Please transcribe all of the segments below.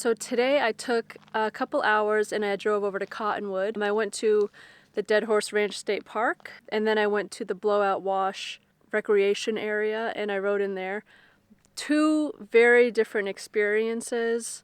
So today I took a couple hours and I drove over to Cottonwood. I went to the Dead Horse Ranch State Park, and then I went to the Blowout Wash recreation area and I rode in there. Two very different experiences.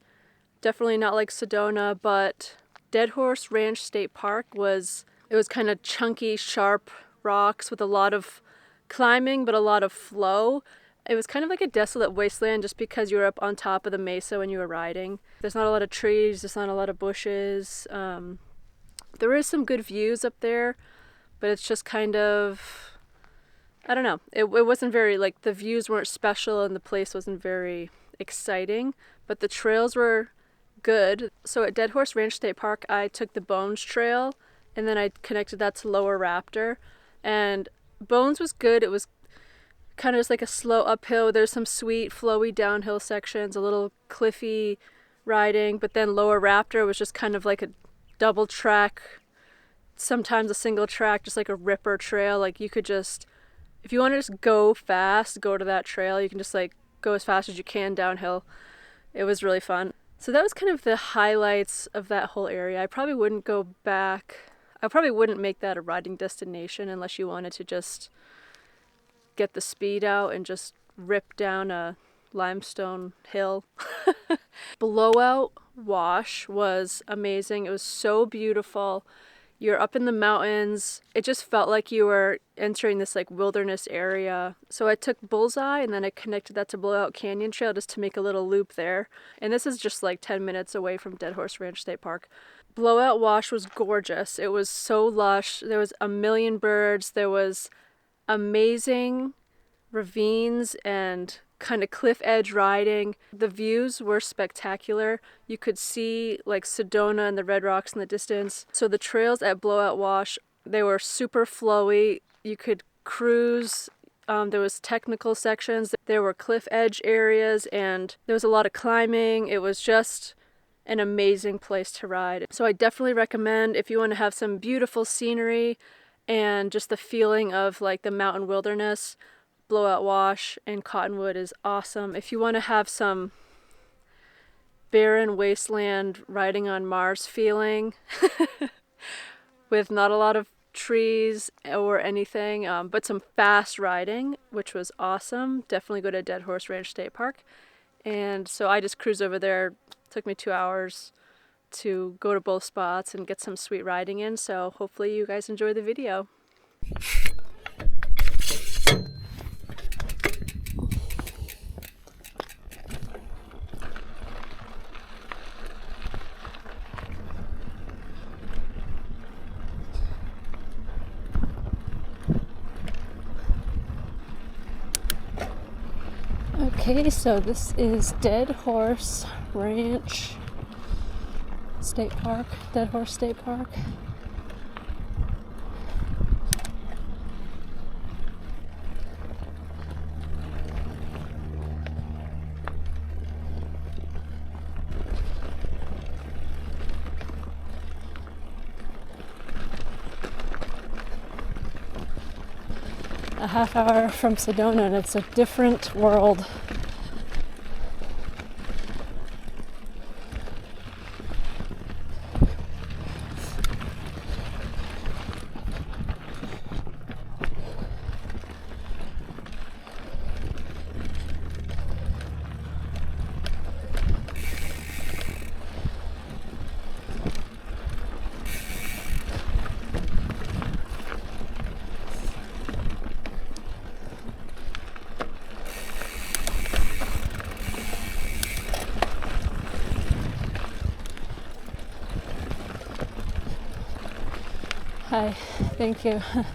Definitely not like Sedona, but Dead Horse Ranch State Park was kind of chunky, sharp rocks with a lot of climbing but a lot of flow. It was kind of like a desolate wasteland just because you were up on top of the mesa when you were riding. There's not a lot of trees, there's not a lot of bushes. There is some good views up there, but it's just kind of, I don't know. It wasn't very, like, the views weren't special and the place wasn't very exciting, but the trails were good. So at Dead Horse Ranch State Park, I took the Bones Trail and then I connected that to Lower Raptor. And Bones was good. It was kind of just like a slow uphill. There's some sweet, flowy downhill sections, a little cliffy riding, but then Lower Raptor was just kind of like a double track, sometimes a single track, just like a ripper trail. Like you could just, if you want to just go fast, go to that trail. You can just like go as fast as you can downhill. It was really fun. So that was kind of the highlights of that whole area. I probably wouldn't go back. I probably wouldn't make that a riding destination unless you wanted to just get the speed out and just rip down a limestone hill. Blowout Wash was amazing. It was so beautiful. You're up in the mountains. It just felt like you were entering this like wilderness area. So I took Bullseye and then I connected that to Blowout Canyon Trail just to make a little loop there. And this is just like 10 minutes away from Dead Horse Ranch State Park. Blowout Wash was gorgeous. It was so lush. There was a million birds. There was amazing ravines and kind of cliff edge riding. The views were spectacular. You could see like Sedona and the Red Rocks in the distance. So the trails at Blowout Wash, they were super flowy. You could cruise. There was technical sections. There were cliff edge areas and there was a lot of climbing. It was just an amazing place to ride. So I definitely recommend if you want to have some beautiful scenery and just the feeling of like the mountain wilderness, Blowout Wash and Cottonwood is awesome. If you want to have some barren wasteland riding on Mars feeling with not a lot of trees or anything, but some fast riding, which was awesome, definitely go to Dead Horse Ranch State Park. And so I just cruised over there. It took me 2 hours to go to both spots and get some sweet riding in. So hopefully you guys enjoy the video. Okay, so this is Dead Horse Ranch State Park, Dead Horse State Park. A half hour from Sedona and it's a different world. Hi, thank you. Hi.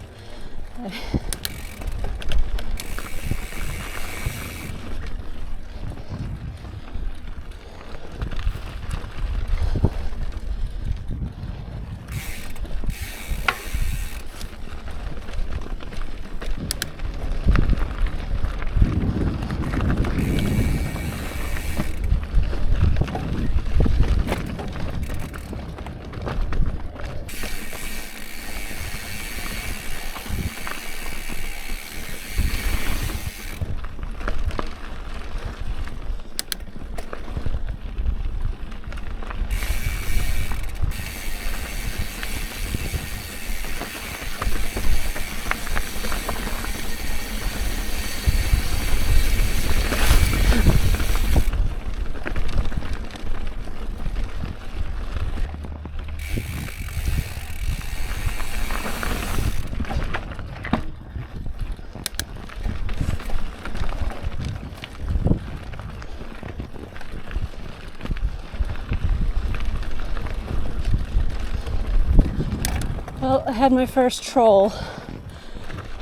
Well, I had my first troll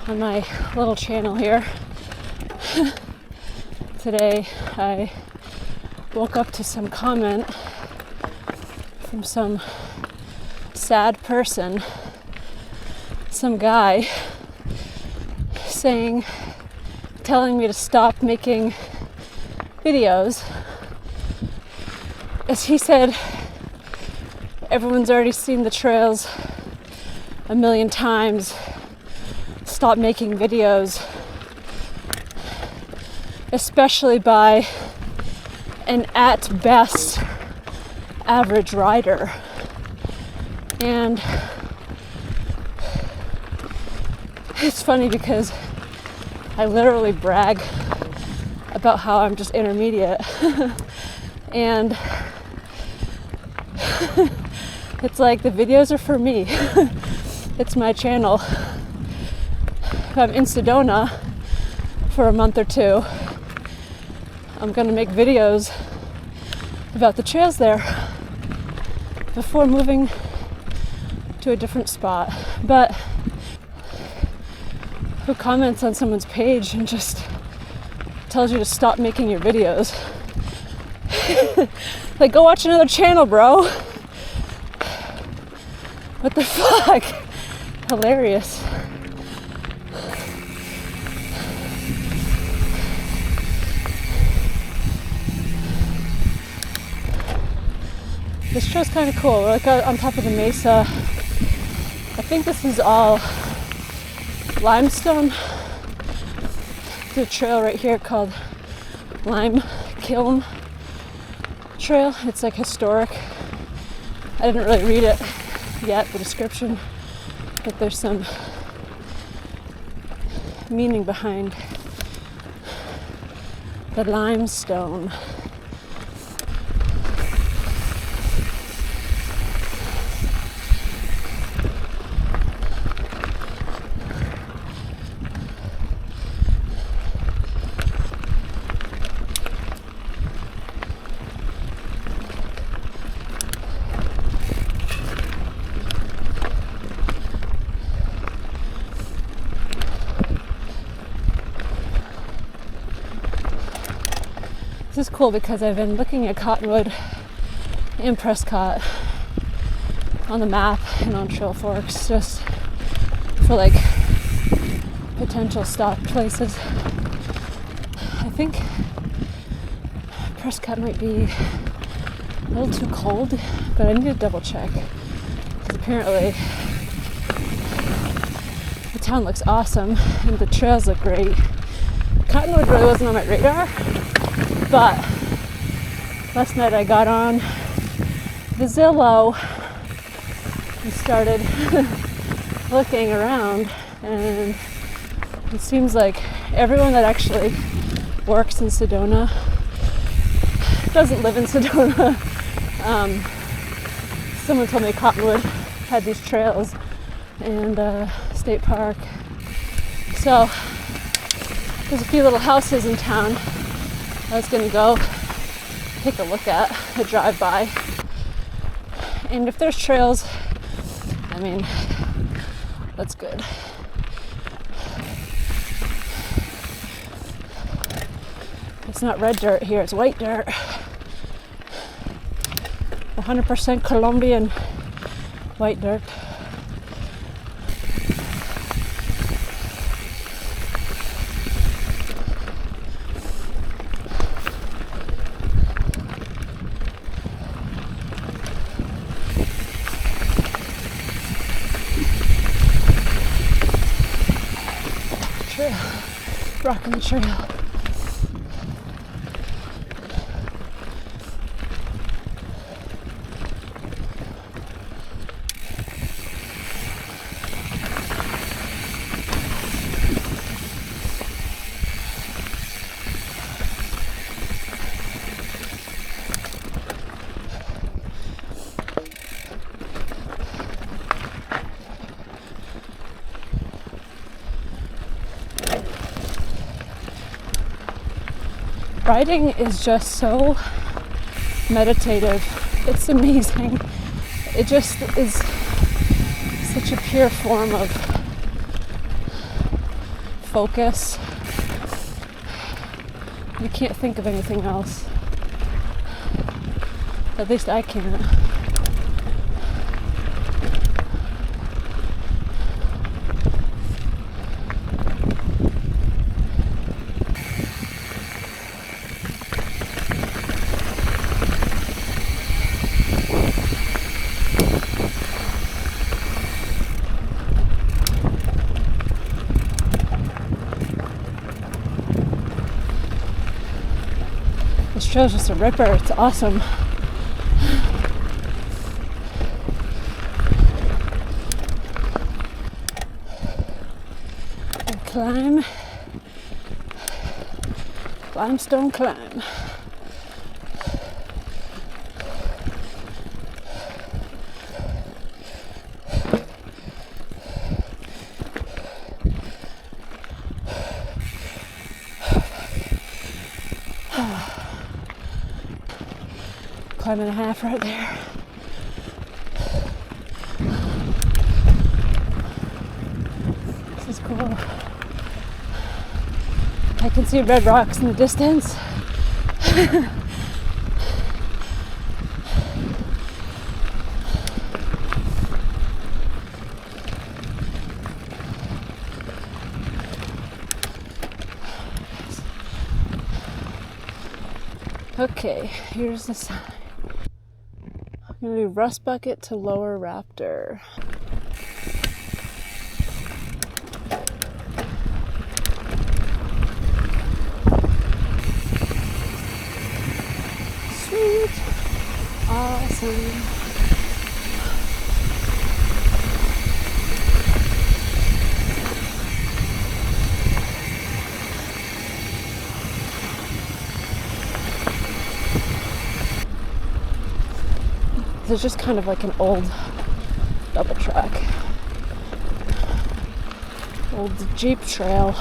on my little channel here. Today I woke up to some comment from some sad person, some guy telling me to stop making videos. As he said, everyone's already seen the trails a million times. Stop making videos, especially by an at best average rider. And it's funny because I literally brag about how I'm just intermediate. And it's like the videos are for me. It's my channel. If I'm in Sedona for a month or two, I'm gonna make videos about the trails there before moving to a different spot. But who comments on someone's page and just tells you to stop making your videos? Like, go watch another channel, bro. What the fuck? Hilarious. This trail's kind of cool. We're like on top of the mesa. I think this is all limestone. There's a trail right here called Lime Kiln Trail. It's like historic. I didn't really read it yet, the description, but there's some meaning behind the limestone. This is cool because I've been looking at Cottonwood and Prescott on the map and on Trail Forks just for like potential stop places. I think Prescott might be a little too cold, but I need to double check because apparently the town looks awesome and the trails look great. Cottonwood really wasn't on my radar, but last night I got on the Zillow and started looking around, and it seems like everyone that actually works in Sedona doesn't live in Sedona. Someone told me Cottonwood had these trails and state park. So there's a few little houses in town I was gonna go take a look at, a drive by. And if there's trails, I mean, that's good. It's not red dirt here, it's white dirt. 100% Colombian white dirt. Rocking the trail. Riding is just so meditative. It's amazing. It just is Such a pure form of focus. You can't think of anything else. At least I can't. This trail's just a ripper. It's awesome. And climb. Limestone climb. Climb and a half right there. This is cool. I can see red rocks in the distance. Okay, here's the sign. I'm gonna do Rust Bucket to Lower Raptor. Sweet. Awesome. It's just kind of like an old double track. Old Jeep trail.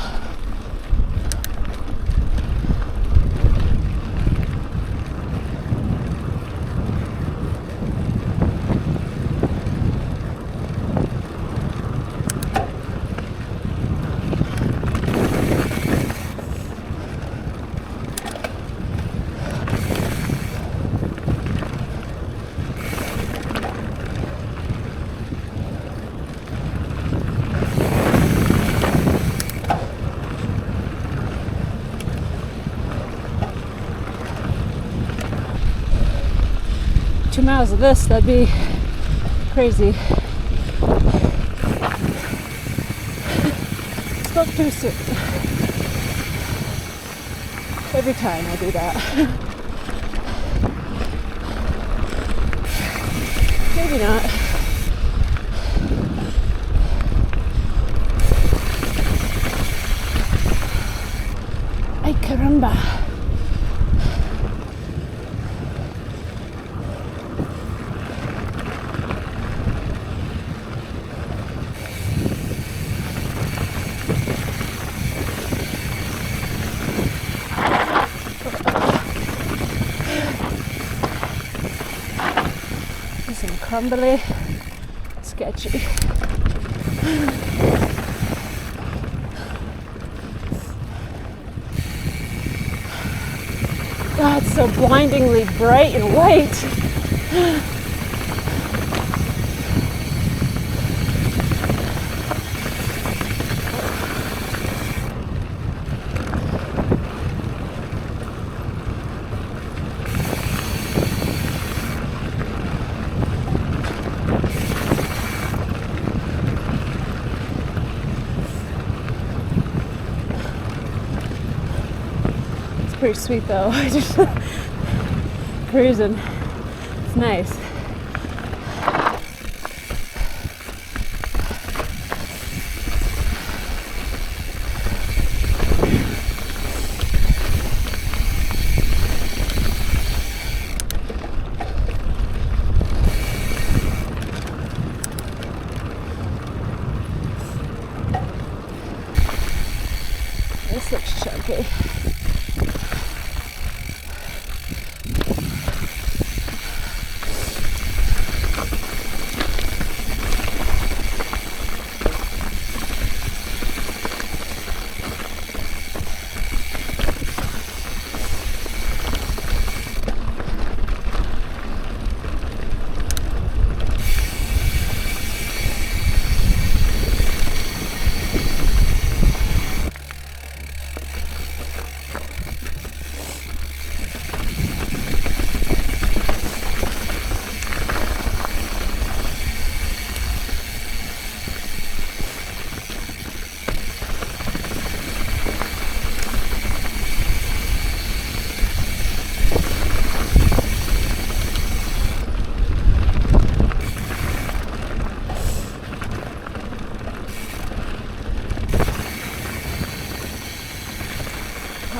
Miles of this, that'd be crazy. Spoke too soon. Every time I do that. Maybe not. Ay caramba. Crumbly, sketchy. God, it's so blindingly bright and white. Pretty sweet though. Just cruising. It's nice. This looks chunky.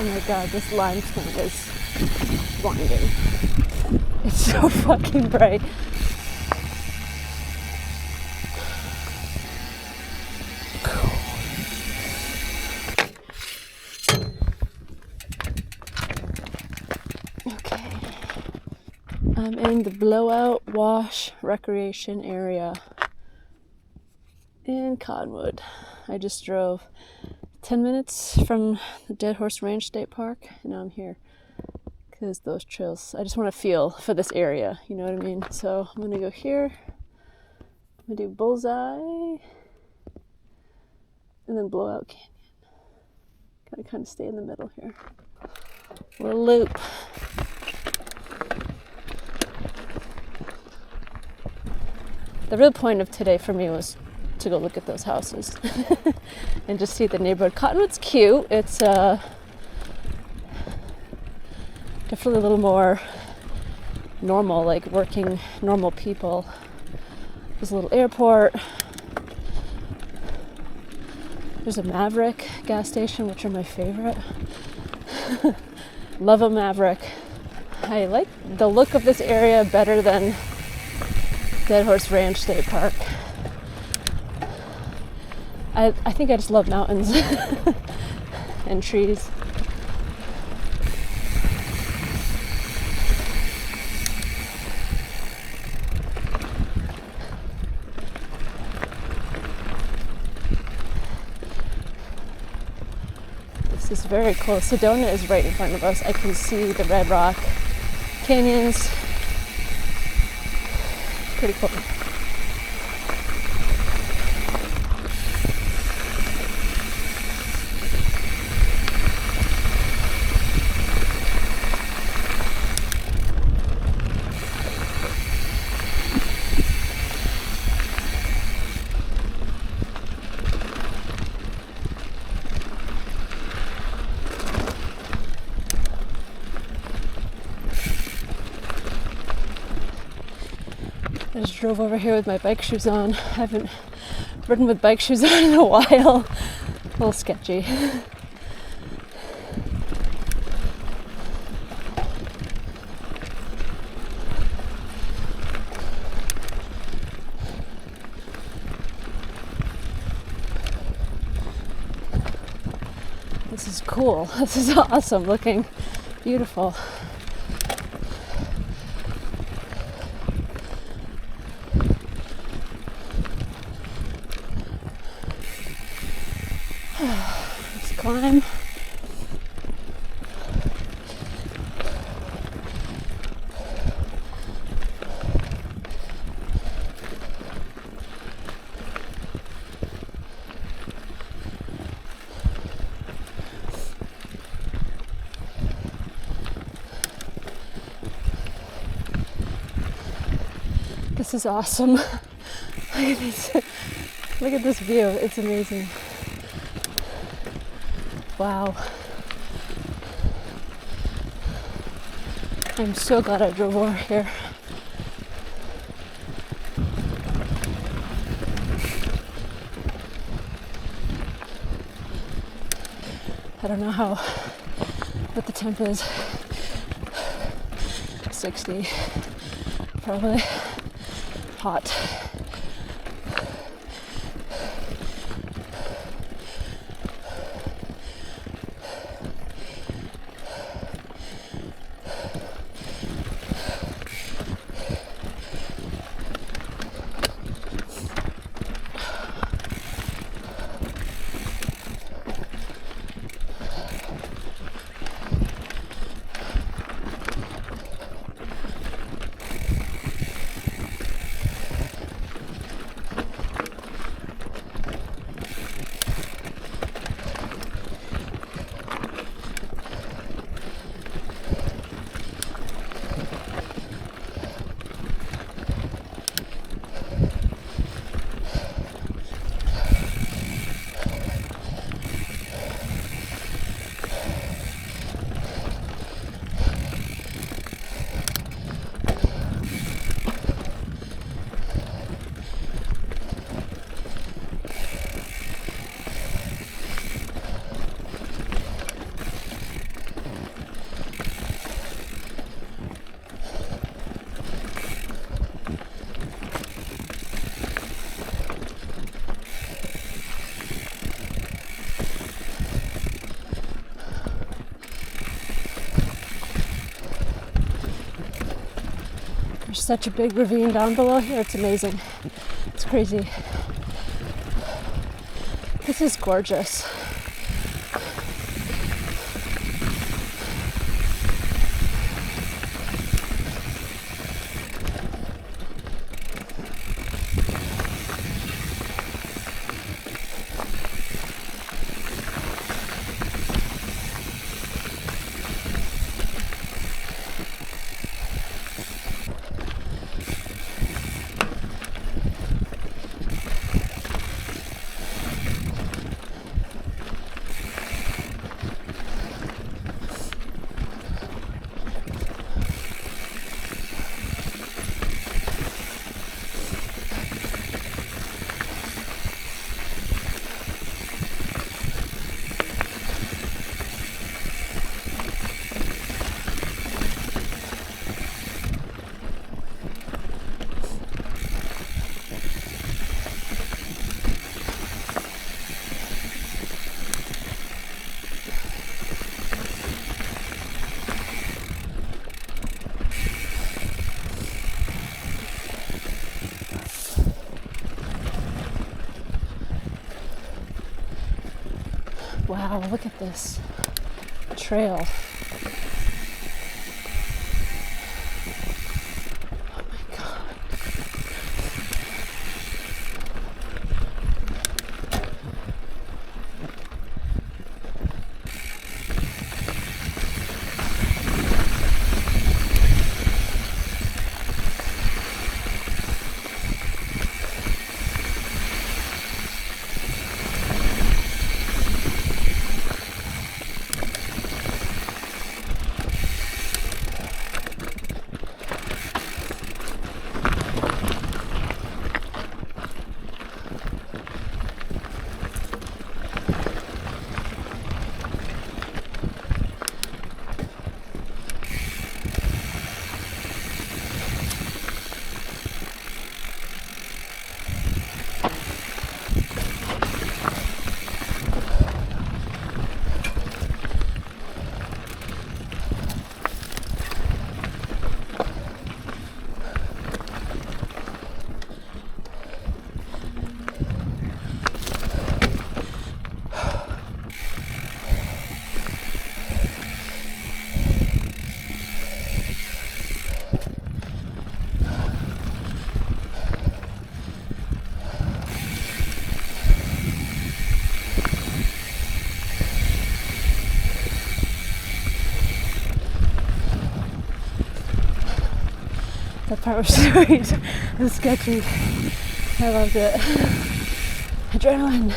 Oh my god, this limestone is blinding. It's so fucking bright. Okay. I'm in the Blowout Wash recreation area in Cottonwood. I just drove 10 minutes from the Dead Horse Ranch State Park, and now I'm here because those trails, I just want to feel for this area, you know what I mean? So I'm going to go here, I'm going to do Bullseye, and then Blowout Canyon. Gotta kind of stay in the middle here. Little loop. The real point of today for me was to go look at those houses and just see the neighborhood. Cottonwood's cute. It's definitely a little more normal, like working normal people. There's a little airport. There's a Maverick gas station, which are my favorite. Love a Maverick. I like the look of this area better than Dead Horse Ranch State Park. I think I just love mountains and trees. This is very close. Sedona is right in front of us. I can see the Red Rock canyons. Pretty cool. I just drove over here with my bike shoes on. I haven't ridden with bike shoes on in a while. A little sketchy. This is cool. This is awesome looking. Beautiful. Let's climb. This is awesome. Look at this. Look at this view. It's amazing. Wow. I'm so glad I drove over here. I don't know what the temp is. 60. Probably hot. such a big ravine down below here. It's amazing. It's crazy. This is gorgeous. Wow, look at this trail. Oh my God. That part was sweet. It was sketchy. I loved it. Adrenaline.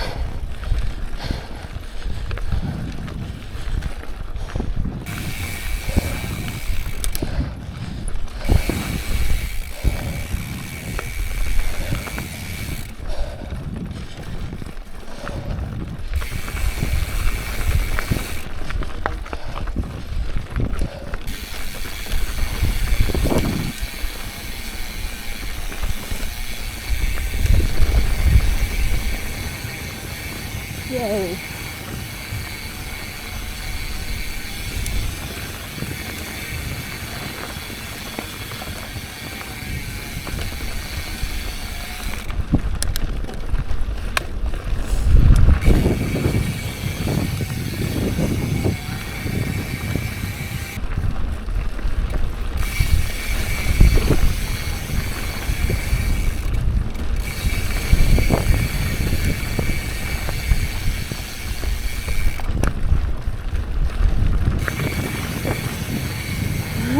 Yay.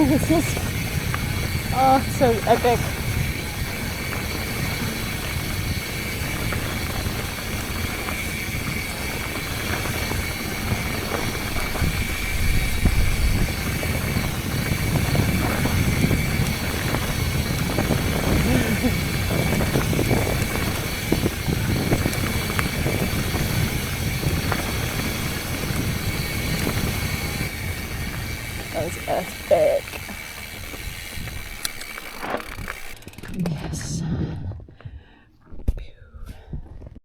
This is, oh, so epic. That was epic.